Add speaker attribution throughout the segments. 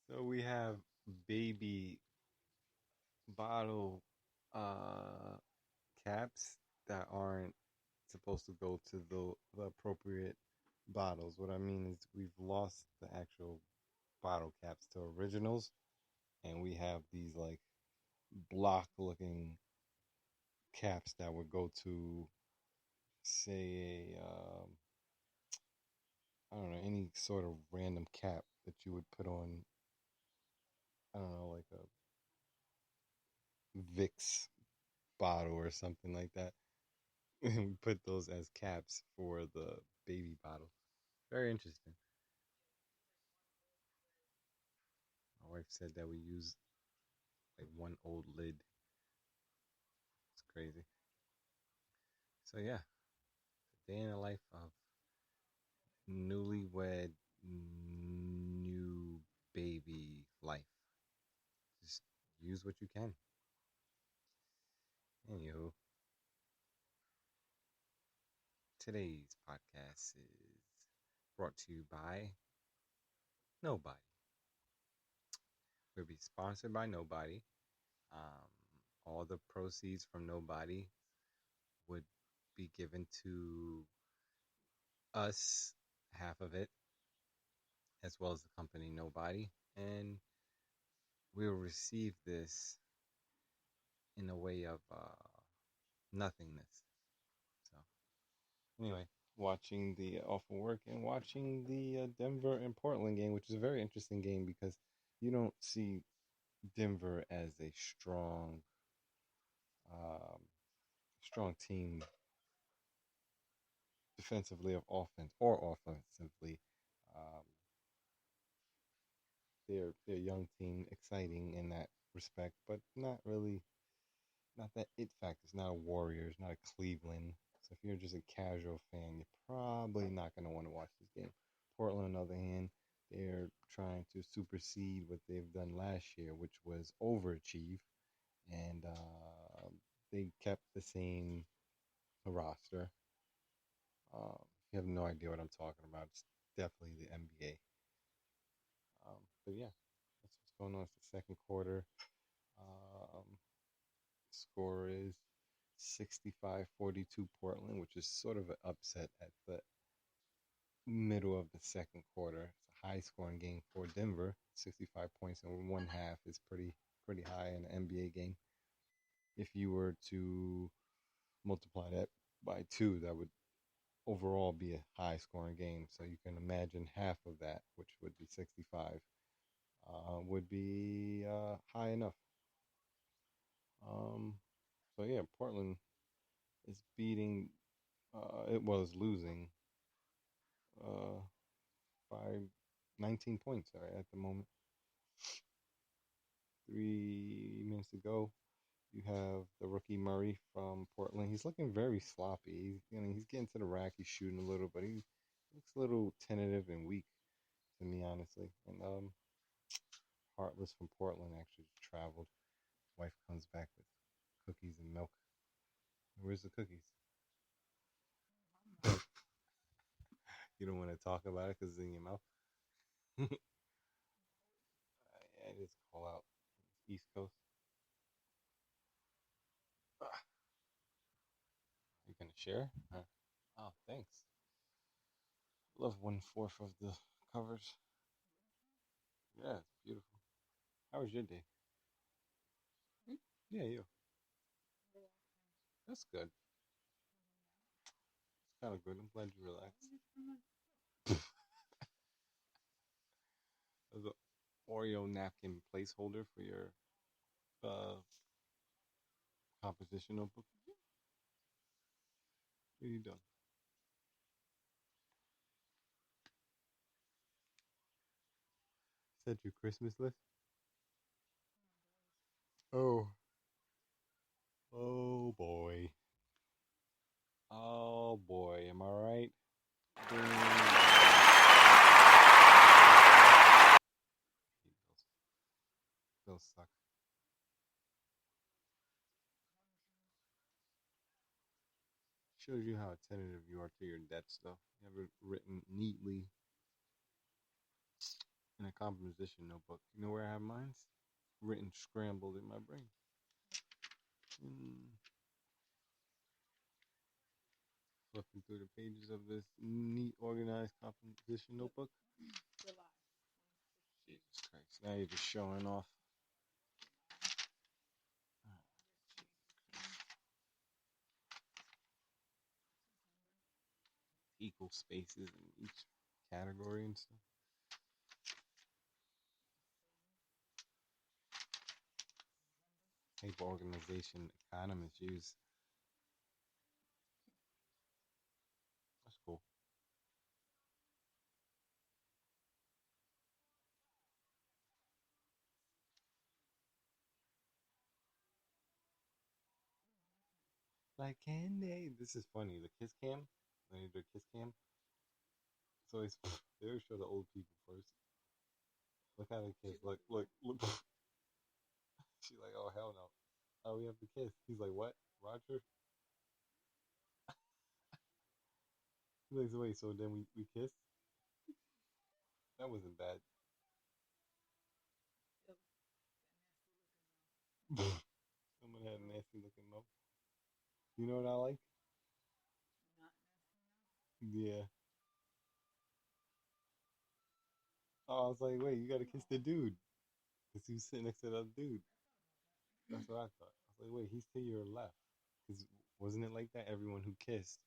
Speaker 1: So we have baby bottle uh caps that aren't supposed to go to the appropriate bottles. What I mean is we've lost the actual bottle caps to originals, and we have these like block looking caps that would go to, say, I don't know, any sort of random cap that you would put on, I don't know, like a Vicks bottle or something like that. And we put those as caps for the baby bottle. Very interesting. My wife said that we use like one old lid. It's crazy. So yeah, the day in the life of newlywed, new baby life. Just use what you can. Anywho, today's podcast is brought to you by Nobody. We'll be sponsored by Nobody. Um, all the proceeds from Nobody would be given to us, half of it, as well as the company Nobody. And we'll receive this in a way of nothingness. So, anyway, watching the awful work and watching the Denver and Portland game, which is a very interesting game because you don't see Denver as a um, strong team defensively of offense or offensively. Um, they're a young team, exciting in that respect, but not really, not that it factor. It's not a Warriors, not a Cleveland. So if you're just a casual fan, you're probably not going to want to watch this game. Portland, on the other hand, they're trying to supersede what they've done last year, which was overachieve, and they kept the same roster. You have no idea what I'm talking about. It's definitely the NBA. But yeah, that's what's going on. It's the second quarter. Um, Score is 65-42 Portland, which is sort of an upset at the middle of the second quarter. It's a high scoring game for Denver. 65 points in one half is pretty high in an NBA game. If you were to multiply that by two, that would overall be a high scoring game. So you can imagine half of that, which would be 65, would be high enough. Um, so yeah, Portland is beating, it was losing uh, by 19 points right, at the moment. 3 minutes to go. You have the rookie Murray from Portland. He's looking very sloppy. He's getting to the rack. He's shooting a little, but he looks a little tentative and weak to me, honestly. And Heartless from Portland actually traveled. Wife comes back with cookies and milk. Where's the cookies? You don't want to talk about it because it's in your mouth. Yeah, it is call out. East Coast. Ah, you gonna share? Oh, thanks. Love 1/4 of the covers. Yeah, it's beautiful. How was your day? Yeah, you. That's good. It's kind of good. I'm glad you relaxed. There's an Oreo napkin placeholder for your uh, composition notebook. What are you doing? Set your Christmas list. Oh, oh boy. Oh boy. Am I right? Those suck. Shows you how attentive you are to your debts, though. You have it written neatly. in a composition notebook. You know where I have mine? Written scrambled in my brain. Flipping through the pages of this neat, organized composition notebook. Jesus Christ! Now you're just showing off. Equal spaces in each category and stuff. Type of organization economists use. That's cool. Like candy. This is funny. The kiss cam. When you do a kiss cam, so they always show the old people first. Look how they kiss. Look. She's like, oh hell no. Oh, we have to kiss. He's like, what, Roger? He's like, so wait, so then we kiss? That wasn't bad. Someone had a nasty looking mouth. You know what I like? Yeah. Oh, I was like, wait, you gotta kiss the dude. Because he was sitting next to the other dude. That's what I thought. I was like, wait, he's to your left. Because wasn't it like that? Everyone who kissed,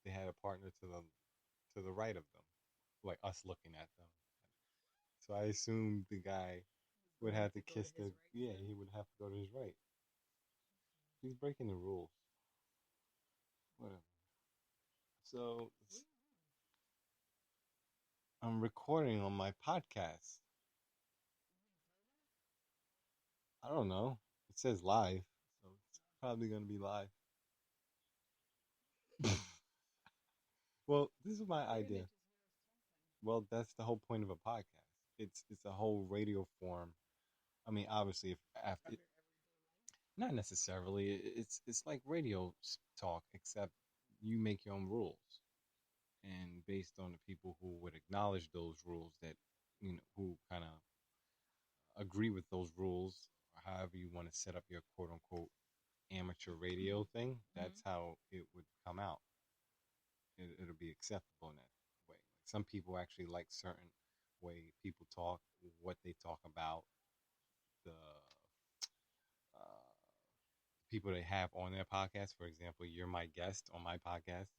Speaker 1: they had a partner to the right of them, like us looking at them. So I assumed the guy would have to kiss the. Yeah, he would have to go to his right. He's breaking the rules. Whatever. So I'm recording on my podcast. I don't know. It says live, so it's probably going to be live. Well, this is my idea. Well, that's the whole point of a podcast. It's a whole radio form. I mean, obviously, if after not necessarily, it's like radio talk, except you make your own rules, and based on the people who would acknowledge those rules, that who kind of agree with those rules, or however you want to set up your quote unquote amateur radio thing, that's how it would come out. It'll be acceptable in that way. Like some people actually like certain way people talk, what they talk about, the people they have on their podcast. For example, you're my guest on my podcast,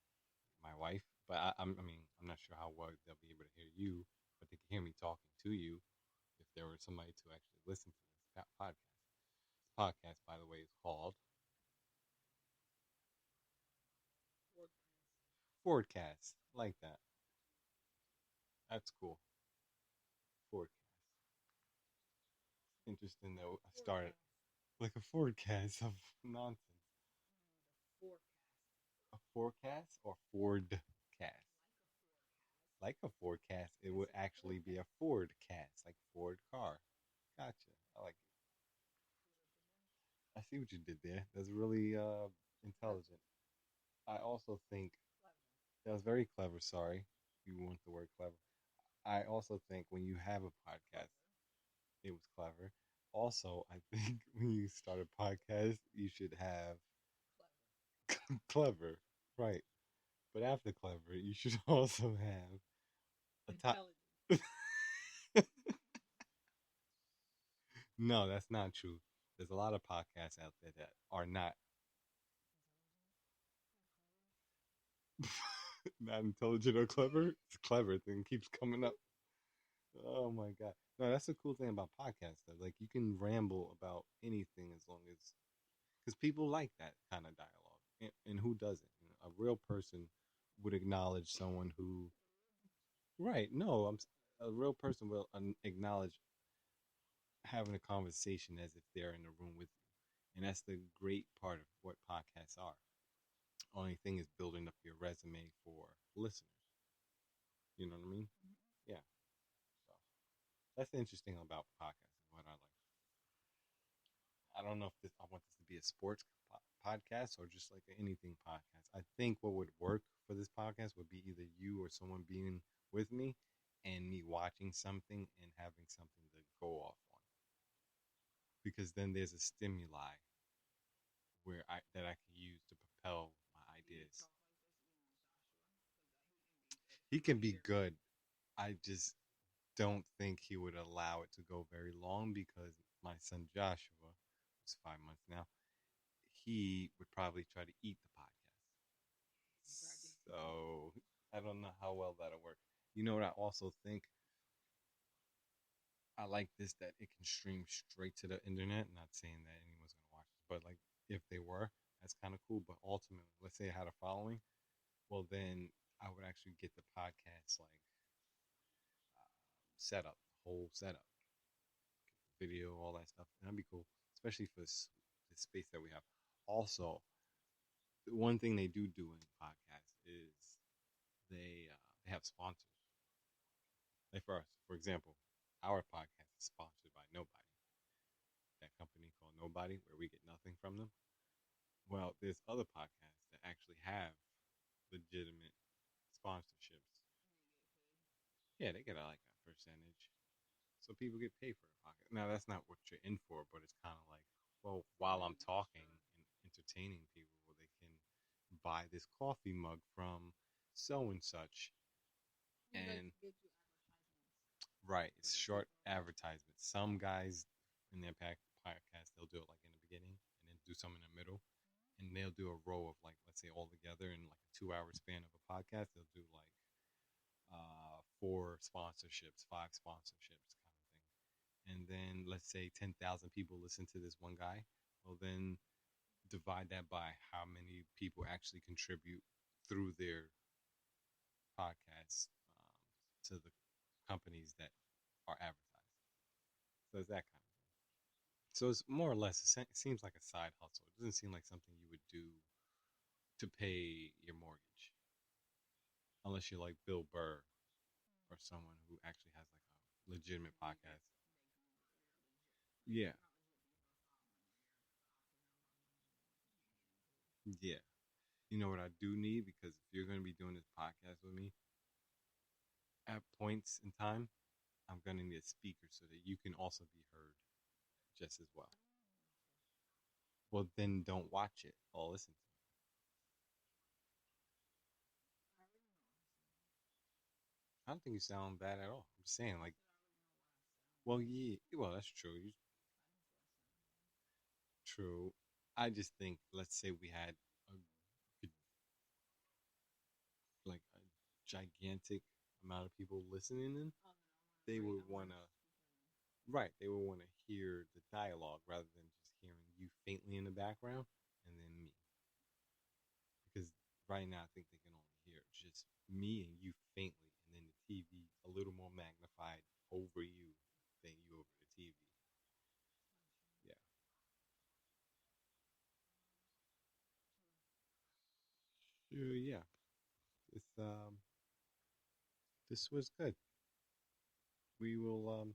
Speaker 1: my wife. But I mean, I'm not sure how well they'll be able to hear you, but they can hear me talking to you if there were somebody to actually listen to this podcast. This podcast, by the way, is called Fordcast. Like that. That's cool. Fordcast. Interesting that I started like a forecast of nonsense. A forecast or Fordcast? Like a forecast, it would actually be a Ford cast, like Ford car. Gotcha. I like it. I see what you did there. That's really intelligent. I also think that was very clever. Sorry, you want the word clever. I also think when you have a podcast, it was clever. Also, I think when you start a podcast, you should have clever, right? But after clever, you should also have a top. No, that's not true. There's a lot of podcasts out there that are not not intelligent or clever. It's clever thing keeps coming up. Oh my god. No, that's the cool thing about podcasts though. Like you can ramble about anything as long as because people like that kind of dialogue. And who doesn't? A real person would acknowledge someone who right, no, a real person will acknowledge having a conversation as if they're in the room with you. And that's the great part of what podcasts are. Only thing is building up your resume for listeners. You know what I mean? Yeah. So that's interesting about podcasting. What I like. I don't know if I want this to be a sports podcast or just like anything podcast. I think what would work for this podcast would be either you or someone being with me, and me watching something and having something to go off on. Because then there's a stimuli where I can use to propel my ideas. He can be good. I just don't think he would allow it to go very long because my son Joshua, who's 5 months now, he would probably try to eat the podcast. So I don't know how well that'll work. You know what I also think? I like this that it can stream straight to the internet. Not saying that anyone's gonna watch it, but like if they were, that's kind of cool. But ultimately, let's say I had a following, well then I would actually get the podcast like setup, whole setup, video, all that stuff. And that'd be cool, especially for the space that we have. Also, the one thing they do in podcasts is they have sponsors. Like for us, for example, our podcast is sponsored by Nobody, that company called Nobody, where we get nothing from them. Well, there's other podcasts that actually have legitimate sponsorships. Yeah, they get like a percentage. So people get paid for the podcast. Now that's not what you're in for, but it's kind of like, well, while I'm talking and entertaining people, well, they can buy this coffee mug from so and such, and right, it's short advertisements. Some guys in their podcast, they'll do it like in the beginning, and then do some in the middle, and they'll do a row of like, let's say, all together in like a 2 hour span of a podcast. They'll do like 4 sponsorships, 5 sponsorships, kind of thing. And then let's say 10,000 people listen to this one guy. Well, then divide that by how many people actually contribute through their podcasts to the companies that are advertised. So it's that kind of thing. So it's more or less, it seems like a side hustle. It doesn't seem like something you would do to pay your mortgage, unless you're like Bill Burr or someone who actually has like a legitimate podcast. Yeah, yeah. You know what I do need? Because if you're going to be doing this podcast with me, at points in time, I'm going to need a speaker so that you can also be heard just as well. Well, then don't watch it or listen to it. I don't think you sound bad at all. I'm just saying, like, well, yeah, well, that's true. True. I just think, let's say we had a like a gigantic amount of people listening in, they would want to, right, they would want to hear the dialogue rather than just hearing you faintly in the background and then me. Because right now I think they can only hear just me and you faintly, and then the TV a little more magnified over you than you over the TV. Yeah. Sure, yeah. This was good. We will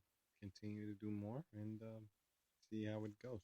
Speaker 1: continue to do more and see how it goes.